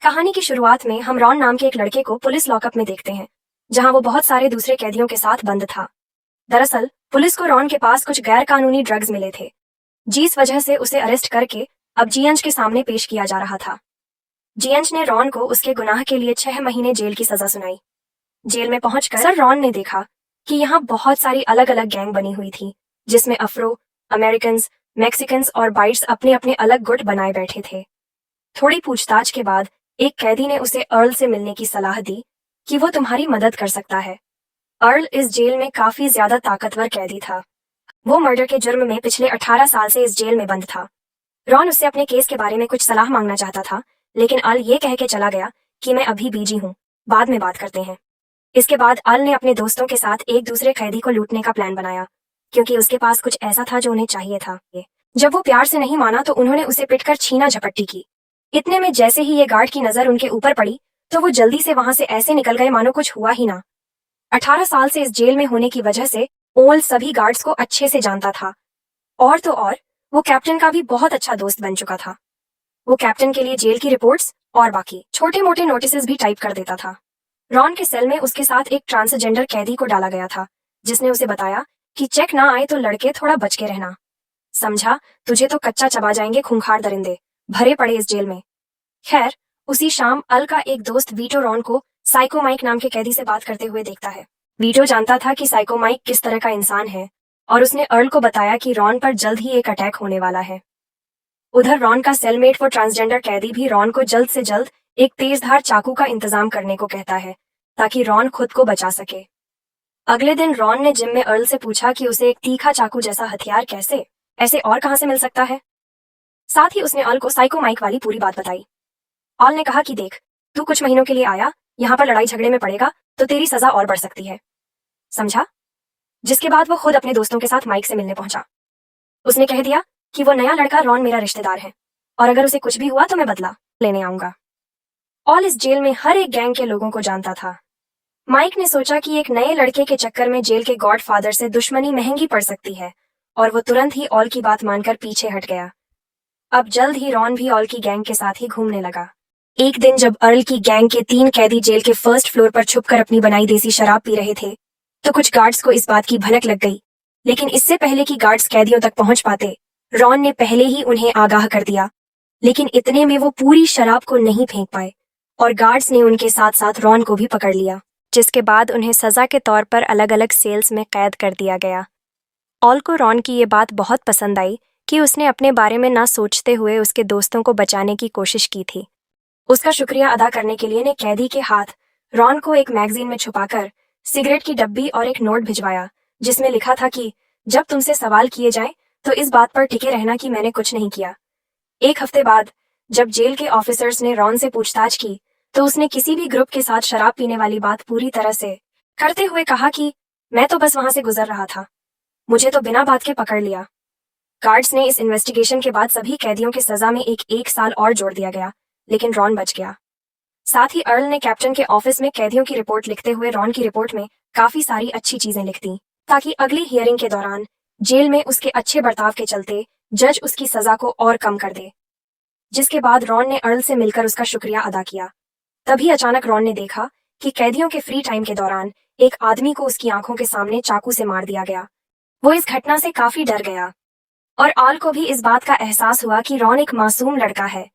कहानी की शुरुआत में हम रॉन नाम के एक लड़के को पुलिस लॉकअप में देखते हैं, जहां वो बहुत सारे दूसरे कैदियों के साथ बंद था। दरअसल पुलिस को रॉन के पास कुछ गैर कानूनी ड्रग्स मिले थे, जिस वजह से उसे अरेस्ट करके अब जीएंच के सामने पेश किया जा रहा था। जीएंच ने रॉन को उसके गुनाह के लिए 6 महीने जेल की सजा सुनाई। जेल में पहुंचकर सर रॉन ने देखा कि यहाँ बहुत सारी अलग अलग गैंग बनी हुई थी, जिसमें अफ्रो अमेरिकन, मैक्सिकन्स और बाइट्स अपने अपने अलग गुट बनाए बैठे थे। थोड़ी पूछताछ के बाद एक कैदी ने उसे अर्ल से मिलने की सलाह दी कि वो तुम्हारी मदद कर सकता है। अर्ल इस जेल में काफी ज्यादा ताकतवर कैदी था। वो मर्डर के जुर्म में पिछले 18 साल से इस जेल में बंद था। रॉन उससे अपने केस के बारे में कुछ सलाह मांगना चाहता था, लेकिन अर्ल ये कह के चला गया कि मैं अभी बिजी हूँ, बाद में बात करते हैं। इसके बाद अर्ल ने अपने दोस्तों के साथ एक दूसरे कैदी को लूटने का प्लान बनाया, क्योंकि उसके पास कुछ ऐसा था जो उन्हें चाहिए था। जब वो प्यार से नहीं माना तो उन्होंने उसे पिटकर छीना झपट्टी की। इतने में जैसे ही ये गार्ड की नजर उनके ऊपर पड़ी तो वो जल्दी से वहां से ऐसे निकल गए मानो कुछ हुआ ही ना। 18 साल से इस जेल में होने की वजह से ओल सभी गार्ड्स को अच्छे से जानता था, और तो और वो कैप्टन का भी बहुत अच्छा दोस्त बन चुका था। वो कैप्टन के लिए जेल की रिपोर्ट्स और बाकी छोटे मोटे नोटिस भी टाइप कर देता था। रॉन के सेल में उसके साथ एक ट्रांसजेंडर कैदी को डाला गया था, जिसने उसे बताया कि चेक ना आए तो लड़के थोड़ा बच के रहना। समझा, तुझे तो कच्चा चबा जाएंगे खूंखार दरिंदे भरे पड़े इस जेल में। खैर, उसी शाम अल का एक दोस्त वीटो रॉन को साइको माइक नाम के कैदी से बात करते हुए देखता है। वीटो जानता था कि साइको माइक किस तरह का इंसान है, और उसने अर्ल को बताया कि रॉन पर जल्द ही एक अटैक होने वाला है। उधर रॉन का सेलमेट वो ट्रांसजेंडर कैदी भी रॉन को जल्द से जल्द एक तेजधार चाकू का इंतजाम करने को कहता है, ताकि रॉन खुद को बचा सके। अगले दिन रॉन ने जिम में अर्ल से पूछा कि उसे एक तीखा चाकू जैसा हथियार कैसे, ऐसे और कहां से मिल सकता है। साथ ही उसने अर्ल को साइको माइक वाली पूरी बात बताई। अर्ल ने कहा कि देख, तू कुछ महीनों के लिए आया, यहाँ पर लड़ाई झगड़े में पड़ेगा तो तेरी सजा और बढ़ सकती है, समझा। जिसके बाद वो खुद अपने दोस्तों के साथ माइक से मिलने पहुंचा। उसने कह दिया कि वो नया लड़का रॉन मेरा रिश्तेदार है, और अगर उसे कुछ भी हुआ तो मैं बदला लेने आऊंगा। ऑल इस जेल में हर एक गैंग के लोगों को जानता था। माइक ने सोचा कि एक नए लड़के के चक्कर में जेल के गॉडफादर से दुश्मनी महंगी पड़ सकती है, और वो तुरंत ही ऑल की बात मानकर पीछे हट गया। अब जल्द ही रॉन भी ऑल की गैंग के साथ ही घूमने लगा। एक दिन जब अर्ल की गैंग के 3 कैदी जेल के फर्स्ट फ्लोर पर छुपकर अपनी बनाई देसी शराब पी रहे थे, तो कुछ गार्ड्स को इस बात की भनक लग गई। लेकिन इससे पहले कि गार्ड्स कैदियों तक पहुंच पाते, रॉन ने पहले ही उन्हें आगाह कर दिया। लेकिन इतने में वो पूरी शराब को नहीं फेंक पाए, और गार्ड्स ने उनके साथ साथ रॉन को भी पकड़ लिया, जिसके बाद उन्हें सजा के तौर पर अलग अलग सेल्स में कैद कर दिया गया। ऑल को रॉन की ये बात बहुत पसंद आई कि उसने अपने बारे में ना सोचते हुए उसके दोस्तों को बचाने की कोशिश की थी। उसका शुक्रिया अदा करने के लिए ने कैदी के हाथ रॉन को एक मैगजीन में छुपाकर सिगरेट की डब्बी और एक नोट भिजवाया, जिसमें लिखा था कि जब तुमसे सवाल किए जाएं तो इस बात पर टिके रहना कि मैंने कुछ नहीं किया। एक हफ्ते बाद जब जेल के ऑफिसर्स ने रॉन से पूछताछ की, तो उसने किसी भी ग्रुप के साथ शराब पीने वाली बात पूरी तरह से करते हुए कहा कि मैं तो बस वहां से गुजर रहा था, मुझे तो बिना बात के पकड़ लिया। गार्ड्स ने इस इन्वेस्टिगेशन के बाद सभी कैदियों की सजा में एक साल और जोड़ दिया गया, लेकिन रॉन बच गया। साथ ही अर्ल ने कैप्टन के ऑफिस में कैदियों की रिपोर्ट लिखते हुए रॉन की रिपोर्ट में काफी सारी अच्छी चीजें लिख दी, ताकि अगली हियरिंग के दौरान जेल में उसके अच्छे बर्ताव के चलते जज उसकी सजा को और कम कर दे। जिसके बाद रॉन ने अर्ल से मिलकर उसका शुक्रिया अदा किया। तभी अचानक रॉन ने देखा कि कैदियों के फ्री टाइम के दौरान एक आदमी को उसकी आंखों के सामने चाकू से मार दिया गया। वो इस घटना से काफी डर गया, और आल को भी इस बात का एहसास हुआ कि रॉन एक मासूम लड़का है,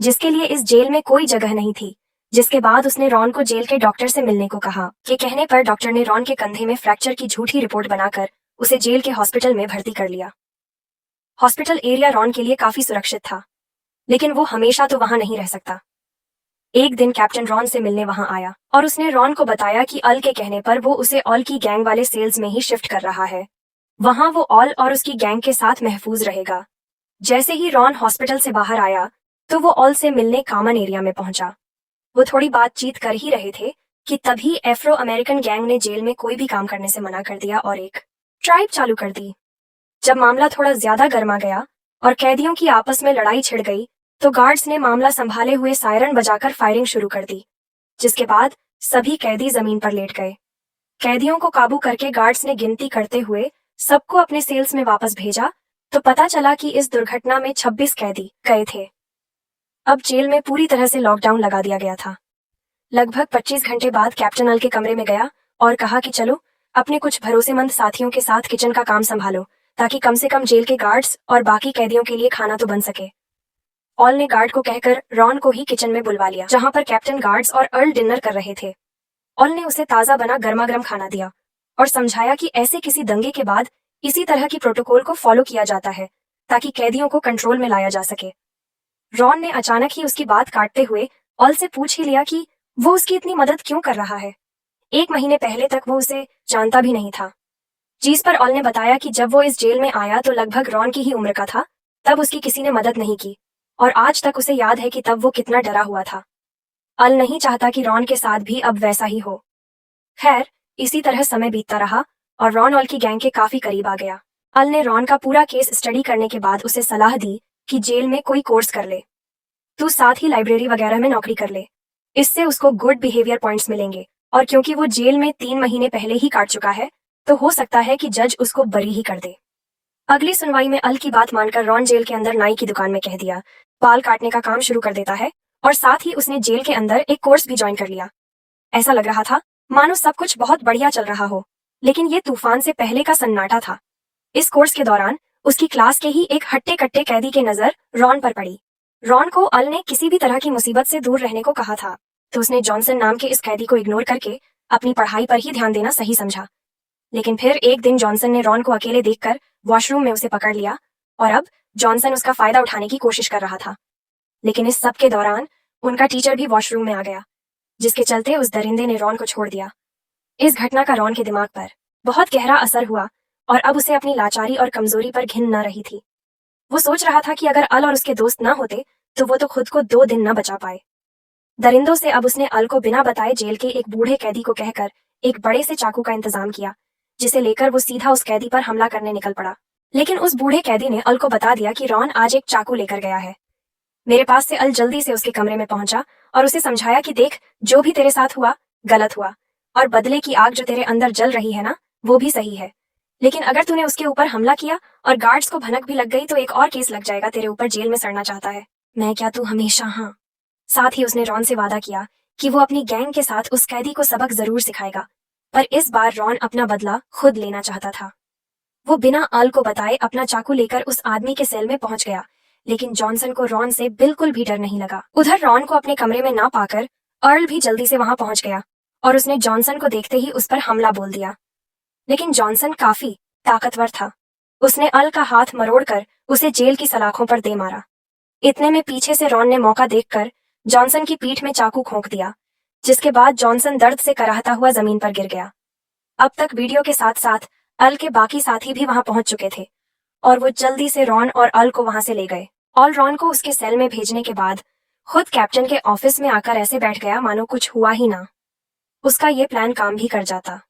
जिसके लिए इस जेल में कोई जगह नहीं थी। जिसके बाद उसने रॉन को जेल के डॉक्टर से मिलने को कहा। के कहने पर डॉक्टर ने रॉन के कंधे में फ्रैक्चर की झूठी रिपोर्ट बनाकर उसे जेल के हॉस्पिटल में भर्ती कर लिया। हॉस्पिटल एरिया रॉन के लिए काफी सुरक्षित था, लेकिन वो हमेशा तो वहां नहीं रह सकता। एक दिन कैप्टन रॉन से मिलने वहां आया, और उसने रॉन को बताया कि अल के कहने पर वो उसे ऑल की गैंग वाले सेल्स में ही शिफ्ट कर रहा है। वहां वो ऑल और उसकी गैंग के साथ महफूज रहेगा। जैसे ही रॉन हॉस्पिटल से बाहर आया तो वो ऑल से मिलने कॉमन एरिया में पहुंचा। वो थोड़ी बातचीत कर ही रहे थे कि तभी एफ्रो अमेरिकन गैंग ने जेल में कोई भी काम करने से मना कर दिया और एक ट्राइब चालू कर दी। जब मामला थोड़ा ज्यादा गर्मा गया और कैदियों की आपस में लड़ाई छिड़ गई, तो गार्ड्स ने मामला संभाले हुए सायरन बजाकर फायरिंग शुरू कर दी, जिसके बाद सभी कैदी जमीन पर लेट गए। कैदियों को काबू करके गार्ड्स ने गिनती करते हुए सबको अपने सेल्स में वापस भेजा, तो पता चला कि इस दुर्घटना में 26 कैदी गए थे। अब जेल में पूरी तरह से लॉकडाउन लगा दिया गया था। लगभग 25 घंटे बाद कैप्टन अल के कमरे में गया और कहा कि चलो अपने कुछ भरोसेमंद साथियों के साथ किचन का काम संभालो, ताकि कम से कम जेल के गार्ड्स और बाकी कैदियों के लिए खाना तो बन सके। ऑल ने गार्ड को कहकर रॉन को ही किचन में बुलवा लिया, जहां पर कैप्टन गार्ड्स और अर्ल डिनर कर रहे थे। ऑल ने उसे ताजा बना गर्मा गर्म खाना दिया और समझाया कि ऐसे किसी दंगे के बाद इसी तरह की प्रोटोकॉल को फॉलो किया जाता है, ताकि कैदियों को कंट्रोल में लाया जा सके। रॉन ने अचानक ही उसकी बात काटते हुए ऑल से पूछ ही लिया कि वो उसकी इतनी मदद क्यों कर रहा है। 1 महीने पहले तक वो उसे जानता भी नहीं था। जिस पर ऑल ने बताया कि जब वो इस जेल में आया तो लगभग रॉन की ही उम्र का था, तब उसकी किसी ने मदद नहीं की और आज तक उसे याद है कि तब वो कितना डरा हुआ था। अल नहीं चाहता कि रॉन के साथ भी अब वैसा ही हो। खैर, इसी तरह समय बीतता रहा और रॉन ऑल की गैंग के काफी करीब आ गया। अल ने रॉन का पूरा केस स्टडी करने के बाद उसे सलाह दी कि जेल में कोई कोर्स कर ले, तू साथ ही लाइब्रेरी वगैरह में नौकरी कर ले, इससे उसको गुड बिहेवियर पॉइंट्स मिलेंगे। और क्योंकि वो जेल में 3 महीने पहले ही काट चुका है, तो हो सकता है कि जज उसको बरी ही कर दे। अगली सुनवाई में अल की बात मानकर रॉन जेल के अंदर नाई की दुकान में कह दिया, बाल काटने का काम शुरू कर देता है और साथ ही उसने जेल के अंदर एक कोर्स भी ज्वाइन कर लिया। ऐसा लग रहा था मानो सब कुछ बहुत बढ़िया चल रहा हो, लेकिन ये तूफान से पहले का सन्नाटा था। इस कोर्स के दौरान उसकी क्लास के ही एक हट्टे कट्टे कैदी की नजर रॉन पर पड़ी। रॉन को अल ने किसी भी तरह की मुसीबत से दूर रहने को कहा था, तो उसने जॉनसन नाम के इस कैदी को इग्नोर करके अपनी पढ़ाई पर ही ध्यान देना सही समझा। लेकिन फिर एक दिन जॉनसन ने रॉन को अकेले देखकर वॉशरूम में उसे पकड़ लिया और अब जॉनसन उसका फायदा उठाने की कोशिश कर रहा था। लेकिन इस सब के दौरान उनका टीचर भी वॉशरूम में आ गया, जिसके चलते उस दरिंदे ने रॉन को छोड़ दिया। इस घटना का रॉन के दिमाग पर बहुत गहरा असर हुआ और अब उसे अपनी लाचारी और कमजोरी पर घिन न रही थी। वो सोच रहा था कि अगर अल और उसके दोस्त न होते तो वो तो खुद को 2 दिन न बचा पाए। दरिंदों से अब उसने अल को बिना बताए जेल के एक बूढ़े कैदी को कहकर एक बड़े से चाकू का इंतजाम किया, जिसे लेकर वो सीधा उस कैदी पर हमला करने निकल पड़ा। लेकिन उस बूढ़े कैदी ने अल को बता दिया कि रॉन आज एक चाकू लेकर गया है। मेरे पास से अल जल्दी से उसके कमरे में पहुंचा और उसे समझाया कि देख, जो भी तेरे साथ हुआ गलत हुआ और बदले की आग जो तेरे अंदर जल रही है ना, वो भी सही है। लेकिन अगर तूने उसके ऊपर हमला किया और गार्ड्स को भनक भी लग गई तो एक और केस लग जाएगा तेरे ऊपर, जेल में सड़ना चाहता है। मैं क्या, तू हमेशा। हाँ। साथ ही उसने रॉन से वादा किया कि वो अपनी गैंग के साथ उस कैदी को सबक जरूर सिखाएगा, पर इस बार रॉन अपना बदला खुद लेना चाहता था। वो बिना अल को बताए अपना चाकू लेकर उस आदमी के सेल में पहुंच गया, लेकिन जॉनसन को रॉन से बिल्कुल भी डर नहीं लगा। उधर रॉन को अपने कमरे में ना पाकर अर्ल भी जल्दी से वहां पहुंच गया और उसने जॉनसन को देखते ही उस पर हमला बोल दिया। लेकिन जॉनसन काफी ताकतवर था। उसने अल का हाथ मरोड़कर उसे जेल की सलाखों पर दे मारा। इतने में पीछे से रॉन ने मौका देखकर जॉनसन की पीठ में चाकू खोंक दिया, जिसके बाद जॉनसन दर्द से कराहता हुआ जमीन पर गिर गया। अब तक वीडियो के साथ साथ अल के बाकी साथी भी वहां पहुंच चुके थे और वो जल्दी से रॉन और अल को वहां से ले गए। ऑल रॉन को उसके सेल में भेजने के बाद खुद कैप्टन के ऑफिस में आकर ऐसे बैठ गया मानो कुछ हुआ ही ना। उसका ये प्लान काम भी कर जाता,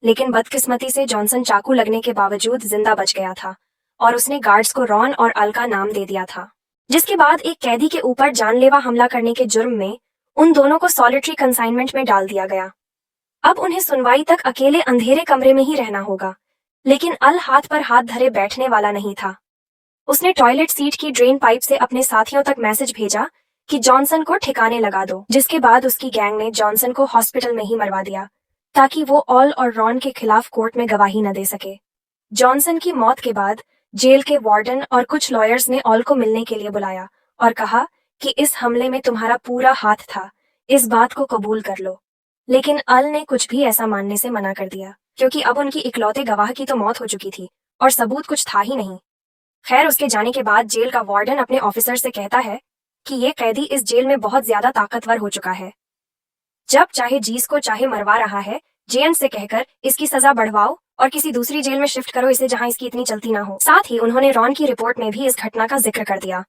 लेकिन बदकिस्मती से जॉनसन चाकू लगने के बावजूद जिंदा बच गया था और उसने गार्ड्स को रॉन और अल का नाम दे दिया था, जिसके बाद एक कैदी के ऊपर जानलेवा हमला करने के जुर्म में उन दोनों को सॉलिटरी कंसाइनमेंट में डाल दिया गया। अब उन्हें सुनवाई तक अकेले अंधेरे कमरे में ही रहना होगा, लेकिन अल हाथ पर हाथ धरे बैठने वाला नहीं था। उसने टॉयलेट सीट की ड्रेन पाइप से अपने साथियों तक मैसेज भेजा कि जॉनसन को ठिकाने लगा दो, जिसके बाद उसकी गैंग ने जॉनसन को हॉस्पिटल में ही मरवा दिया ताकि वो ऑल और रॉन के खिलाफ कोर्ट में गवाही न दे सके। जॉनसन की मौत के बाद जेल के वार्डन और कुछ लॉयर्स ने ऑल को मिलने के लिए बुलाया और कहा कि इस हमले में तुम्हारा पूरा हाथ था, इस बात को कबूल कर लो। लेकिन अल ने कुछ भी ऐसा मानने से मना कर दिया, क्योंकि अब उनकी इकलौते गवाह की तो मौत हो चुकी थी और सबूत कुछ था ही नहीं। खैर, उसके जाने के बाद जेल का वार्डन अपने ऑफिसर से कहता है कि ये कैदी इस जेल में बहुत ज्यादा ताकतवर हो चुका है, जब चाहे जीस को चाहे मरवा रहा है। जेएन से कहकर इसकी सजा बढ़वाओ और किसी दूसरी जेल में शिफ्ट करो इसे, जहां इसकी इतनी चलती ना हो। साथ ही उन्होंने रॉन की रिपोर्ट में भी इस घटना का जिक्र कर दिया।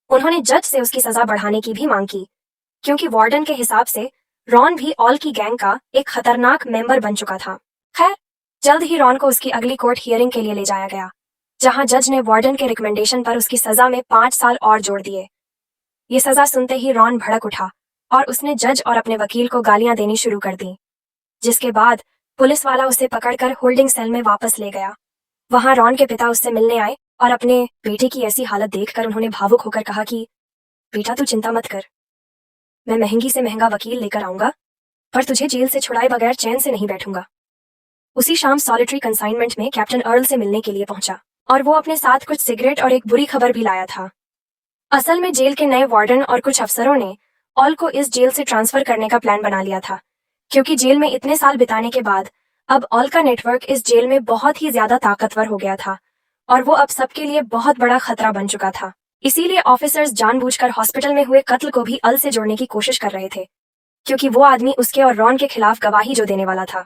उन्होंने जज से उसकी सजा बढ़ाने की भी मांग की, क्योंकि वार्डन के हिसाब से रॉन भी ऑल की गैंग का एक खतरनाक मेंबर बन चुका था। खैर, जल्द ही रॉन को उसकी अगली कोर्ट हियरिंग के लिए ले जाया गया, जहां जज ने वार्डन के रिकमेंडेशन पर उसकी सजा में 5 साल और जोड़ दिए। ये सजा सुनते ही रॉन भड़क उठा और उसने जज और अपने वकील को गालियां देनी शुरू कर दी, जिसके बाद पुलिस वाला उसे पकड़कर होल्डिंग सेल में वापस ले गया। वहां रॉन के पिता उससे मिलने आए और अपने बेटे की ऐसी हालत देखकर उन्होंने भावुक होकर कहा कि बेटा तू चिंता मत कर, मैं महंगी से महंगा वकील लेकर आऊंगा, पर तुझे जेल से छुड़ाए बगैर चैन से नहीं बैठूंगा। उसी शाम सॉलिटरी कंसाइनमेंट में कैप्टन अर्ल से मिलने के लिए पहुंचा और वो अपने साथ कुछ सिगरेट और एक बुरी खबर भी लाया था। असल में जेल के नए वार्डन और कुछ अफसरों ने ऑल को इस जेल से ट्रांसफर करने का प्लान बना लिया था, क्योंकि जेल में इतने साल बिताने के बाद अब ऑल का नेटवर्क इस जेल में बहुत ही ज्यादा ताकतवर हो गया था और वो अब सबके लिए बहुत बड़ा खतरा बन चुका था। इसीलिए ऑफिसर्स जानबूझकर हॉस्पिटल में हुए कत्ल को भी अल से जोड़ने की कोशिश कर रहे थे, क्योंकि वो आदमी उसके और रॉन के खिलाफ गवाही जो देने वाला था।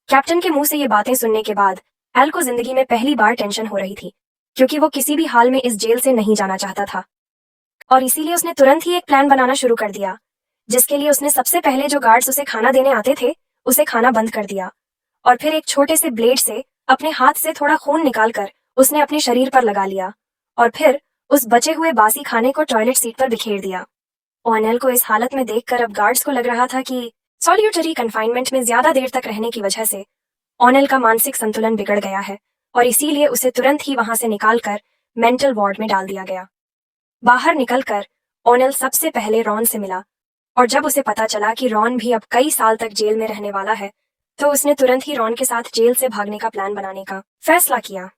कैप्टन के मुंह से ये बातें सुनने के बाद एल को जिंदगी में पहली बार टेंशन हो रही थी, क्योंकि वो किसी भी हाल में इस जेल से नहीं जाना चाहता था और इसीलिए उसने तुरंत ही एक प्लान बनाना शुरू कर दिया, जिसके लिए उसने सबसे पहले जो गार्ड्स उसे खाना देने आते थे उसे खाना बंद कर दिया और फिर एक छोटे से ब्लेड से अपने हाथ से थोड़ा खून निकालकर उसने अपने शरीर पर लगा लिया और फिर उस बचे हुए बासी खाने को टॉयलेट सीट पर बिखेर दिया। ओनेल को इस हालत में देखकर अब गार्ड्स को लग रहा था कि सॉलिटरी कंफाइनमेंट में ज्यादा देर तक रहने की वजह से ओनेल का मानसिक संतुलन बिगड़ गया है और इसीलिए उसे तुरंत ही वहां से निकालकर मेंटल वार्ड में डाल दिया गया। बाहर निकलकर ओनेल सबसे पहले रॉन से मिला और जब उसे पता चला कि रॉन भी अब कई साल तक जेल में रहने वाला है, तो उसने तुरंत ही रॉन के साथ जेल से भागने का प्लान बनाने का फैसला किया।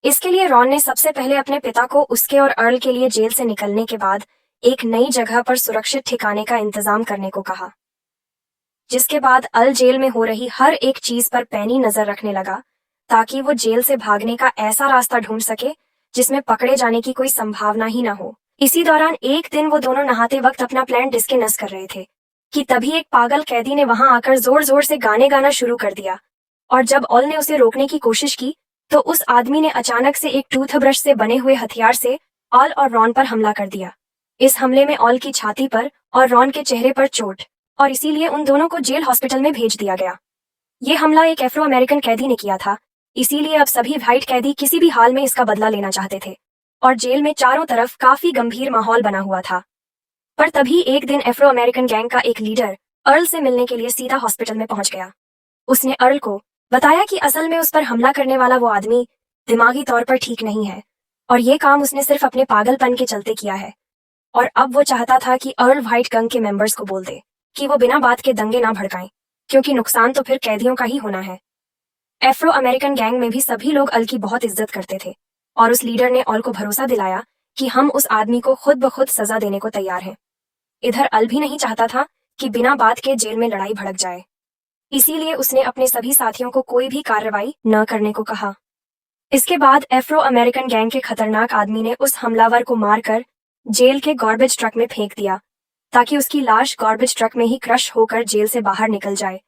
इसके लिए रॉन ने सबसे पहले अपने पिता को उसके और अर्ल के लिए जेल से निकलने के बाद एक नई जगह पर सुरक्षित ठिकाने का इंतजाम करने को कहा, जिसके बाद अल जेल में हो रही हर एक चीज पर पैनी नजर रखने लगा ताकि वो जेल से भागने का ऐसा रास्ता ढूंढ सके जिसमें पकड़े जाने की कोई संभावना ही ना हो। इसी दौरान एक दिन वो दोनों नहाते वक्त अपना प्लान डिस्कस कर रहे थे कि तभी एक पागल कैदी ने वहां आकर जोर जोर से गाने गाना शुरू कर दिया और जब ऑल ने उसे रोकने की कोशिश की तो उस आदमी ने अचानक से एक टूथब्रश से बने हुए हथियार से ऑल और रॉन पर हमला कर दिया। इस हमले में ऑल की छाती पर और रॉन के चेहरे पर चोट और इसीलिए उन दोनों को जेल हॉस्पिटल में भेज दिया गया। ये हमला एक एफ्रो अमेरिकन कैदी ने किया था, इसीलिए अब सभी व्हाइट कैदी किसी भी हाल में इसका बदला लेना चाहते थे और जेल में चारों तरफ काफी गंभीर माहौल बना हुआ था। पर तभी एक दिन एफ्रो अमेरिकन गैंग का एक लीडर अर्ल से मिलने के लिए सीधा हॉस्पिटल में पहुंच गया। उसने अर्ल को बताया कि असल में उस पर हमला करने वाला वो आदमी दिमागी तौर पर ठीक नहीं है और ये काम उसने सिर्फ अपने पागलपन के चलते किया है और अब वो चाहता था कि अर्ल व्हाइट गैंग के मेंबर्स को बोल दे कि वो बिना बात के दंगे ना भड़काएं, क्योंकि नुकसान तो फिर कैदियों का ही होना है। एफ्रो अमेरिकन गैंग में भी सभी लोग अल की बहुत इज्जत करते थे और उस लीडर ने ऑल को भरोसा दिलाया कि हम उस आदमी को खुद ब खुद सजा देने को तैयार हैं। इधर अल भी नहीं चाहता था कि बिना बात के जेल में लड़ाई भड़क जाए, इसीलिए उसने अपने सभी साथियों को कोई भी कार्रवाई न करने को कहा। इसके बाद एफ्रो अमेरिकन गैंग के खतरनाक आदमी ने उस हमलावर को मारकर जेल के गार्बेज ट्रक में फेंक दिया ताकि उसकी लाश गार्बेज ट्रक में ही क्रश होकर जेल से बाहर निकल जाए।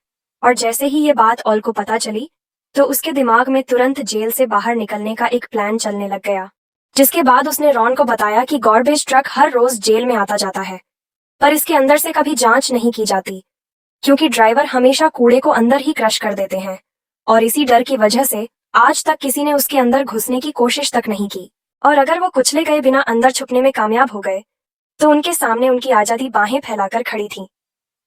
और जैसे ही ये बात ऑल को पता चली तो उसके दिमाग में तुरंत जेल से बाहर निकलने का एक प्लान चलने लग गया, जिसके बाद उसने रॉन को बताया कि गार्बेज ट्रक हर रोज जेल में आता जाता है, पर इसके अंदर से कभी जांच नहीं की जाती क्योंकि ड्राइवर हमेशा कूड़े को अंदर ही क्रश कर देते हैं और इसी डर की वजह से आज तक किसी ने उसके अंदर घुसने की कोशिश तक नहीं की। और अगर वो कुचले गए बिना अंदर छुपने में कामयाब हो गए तो उनके सामने उनकी आजादी बाहें फैलाकर खड़ी थी।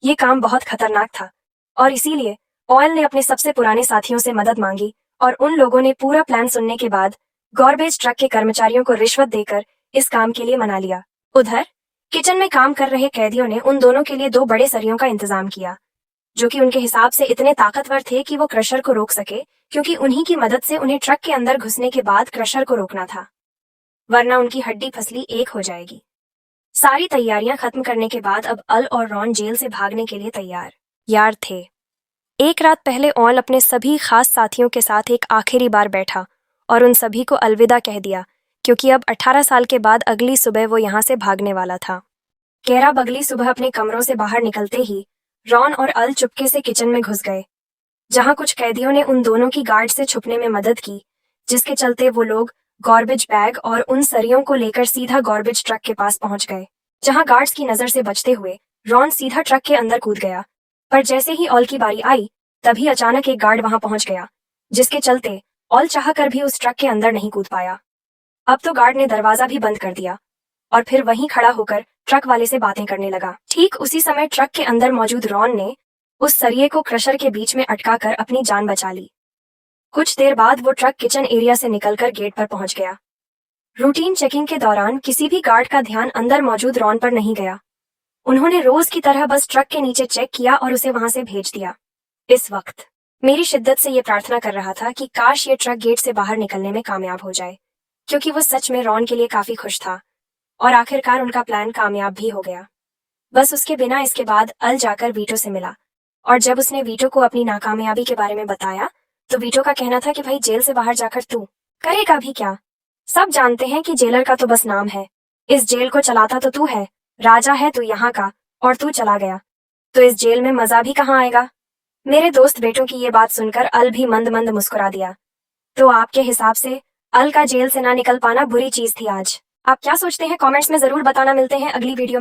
ये काम बहुत खतरनाक था और इसीलिए ऑयल ने अपने सबसे पुराने साथियों से मदद मांगी और उन लोगों ने पूरा प्लान सुनने के बाद गार्बेज ट्रक के कर्मचारियों को रिश्वत देकर इस काम के लिए मना लिया। उधर किचन में काम कर रहे कैदियों ने उन दोनों के लिए 2 बड़े सरियों का इंतजाम किया, जो कि उनके हिसाब से इतने ताकतवर थे कि वो क्रशर को रोक सके, क्योंकि उन्हीं की मदद से उन्हें ट्रक के अंदर घुसने के बाद क्रशर को रोकना था, वरना उनकी हड्डी फसली एक हो जाएगी। सारी तैयारियां खत्म करने के बाद अब अल और रॉन जेल से भागने के लिए तैयार थे। एक रात पहले ऑल अपने सभी खास साथियों के साथ एक आखिरी बार बैठा और उन सभी को अलविदा कह दिया, क्योंकि अब 18 साल के बाद अगली सुबह वो यहाँ से भागने वाला था। कैरब अगली सुबह अपने कमरों से बाहर निकलते ही रॉन और अल चुपके से किचन में घुस गए, जहाँ कुछ कैदियों ने उन दोनों की गार्ड से छुपने में मदद की, जिसके चलते वो लोग गार्बेज बैग और उन सरियों को लेकर सीधा गार्बेज ट्रक के पास पहुंच गए, जहां गार्ड्स की नजर से बचते हुए रॉन सीधा ट्रक के अंदर कूद गया। पर जैसे ही ऑल की बारी आई तभी अचानक एक गार्ड वहां पहुंच गया, जिसके चलते ऑल चाहकर भी उस ट्रक के अंदर नहीं कूद पाया। अब तो गार्ड ने दरवाजा भी बंद कर दिया और फिर वहीं खड़ा होकर ट्रक वाले से बातें करने लगा। ठीक उसी समय ट्रक के अंदर मौजूद रॉन ने उस सरिये को क्रशर के बीच में अटकाकर अपनी जान बचा ली। कुछ देर बाद वो ट्रक किचन एरिया से निकलकर गेट पर पहुंच गया। रूटीन चेकिंग के दौरान किसी भी गार्ड का ध्यान अंदर मौजूद रॉन पर नहीं गया। उन्होंने रोज की तरह बस ट्रक के नीचे चेक किया और उसे वहां से भेज दिया। इस वक्त मेरी शिद्दत से ये प्रार्थना कर रहा था कि काश ये ट्रक गेट से बाहर निकलने में कामयाब हो जाए, क्योंकि वो सच में रॉन के लिए काफी खुश था और आखिरकार उनका प्लान कामयाब भी हो गया। बस उसके बिना इसके बाद अल जाकर वीटो से मिला और जब उसने वीटो को अपनी नाकामयाबी के बारे में बताया तो वीटो का कहना था कि भाई जेल से बाहर जाकर तू करेगा भी क्या। सब जानते हैं कि जेलर का तो बस नाम है, इस जेल को चलाता तो तू है, राजा है तू यहाँ का, और तू चला गया तो इस जेल में मजा भी कहाँ आएगा। मेरे दोस्त बेटों की ये बात सुनकर अल भी मंद मंद मुस्कुरा दिया। तो आपके हिसाब से अल का जेल से ना निकल पाना बुरी चीज थी आज? आप क्या सोचते हैं कमेंट्स में जरूर बताना। मिलते हैं अगली वीडियो में।